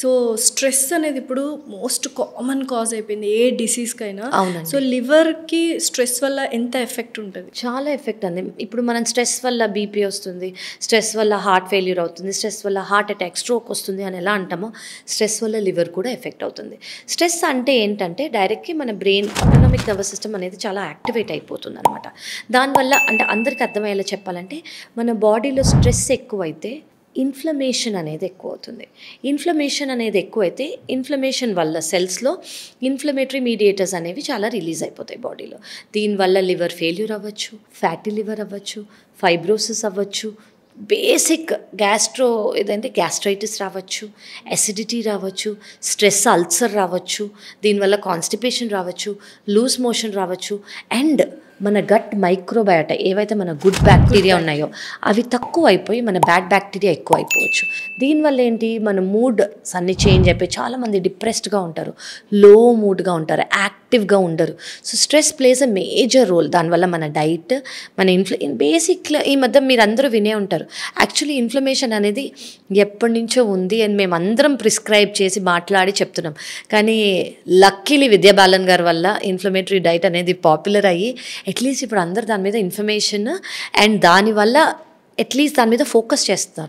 So stress అనేది ఇప్పుడు most common cause అయిపోయింది ఏ డిసీజ్కైనా. అవునండి. సో లివర్కి స్ట్రెస్ వల్ల ఎంత ఎఫెక్ట్ ఉంటుంది? చాలా ఎఫెక్ట్ అండి. ఇప్పుడు మనం స్ట్రెస్ వల్ల బీపీ వస్తుంది, స్ట్రెస్ వల్ల హార్ట్ ఫెయిల్యూర్ అవుతుంది, స్ట్రెస్ వల్ల హార్ట్ అటాక్, స్ట్రోక్ వస్తుంది అని ఎలా అంటామో స్ట్రెస్ వల్ల లివర్ కూడా ఎఫెక్ట్ అవుతుంది. స్ట్రెస్ అంటే ఏంటంటే డైరెక్ట్గా మన బ్రెయిన్ ఆటోనామిక్ నర్వస్ సిస్టమ్ అనేది చాలా యాక్టివేట్ అయిపోతుంది అనమాట. దానివల్ల అంటే అందరికీ అర్థమయ్యేలా చెప్పాలంటే మన బాడీలో స్ట్రెస్ ఎక్కువైతే ఇన్ఫ్లమేషన్ అనేది ఎక్కువ అవుతుంది. ఇన్ఫ్లమేషన్ అనేది ఎక్కువైతే ఇన్ఫ్లమేషన్ వల్ల సెల్స్లో ఇన్ఫ్లమేటరీ మీడియేటర్స్ అనేవి చాలా రిలీజ్ అయిపోతాయి బాడీలో. దీనివల్ల లివర్ ఫెయిల్యూర్ అవ్వచ్చు, ఫ్యాటీ లివర్ అవ్వచ్చు, ఫైబ్రోసిస్ అవ్వచ్చు, బేసిక్ ఏదంటే గ్యాస్ట్రైటిస్ రావచ్చు, అసిడిటీ రావచ్చు, స్ట్రెస్ అల్సర్ రావచ్చు, దీనివల్ల కాన్స్టిపేషన్ రావచ్చు, లూజ్ మోషన్ రావచ్చు. అండ్ మన గట్ మైక్రోబయోటా ఏవైతే మన గుడ్ బ్యాక్టీరియా ఉన్నాయో అవి తక్కువ అయిపోయి మన బ్యాడ్ బ్యాక్టీరియా ఎక్కువ అయిపోవచ్చు. దీనివల్ల ఏంటి మన మూడ్ అన్ని చేంజ్ అయిపోయి చాలామంది డిప్రెస్డ్గా ఉంటారు, లో మూడ్గా ఉంటారు, యాక్టివ్గా ఉండరు. So stress plays a major role. దానివల్ల మన డైట్, మన బేసిక్గా ఈ మధ్య మీరు అందరూ వినే ఉంటారు యాక్చువల్లీ ఇన్ఫ్లమేషన్ అనేది ఎప్పటి నుంచో ఉంది అని మేము అందరం ప్రిస్క్రైబ్ చేసి మాట్లాడి చెప్తున్నాం. కానీ లక్కీలీ విద్యా బాలన్ గారి వల్ల ఇన్ఫ్లమేటరీ డైట్ అనేది పాపులర్ అయ్యి అట్లీస్ట్ ఇప్పుడు అందరు దాని మీద ఇన్ఫర్మేషన్ అండ్ దానివల్ల అట్లీస్ట్ దాని మీద ఫోకస్ చేస్తున్నారు.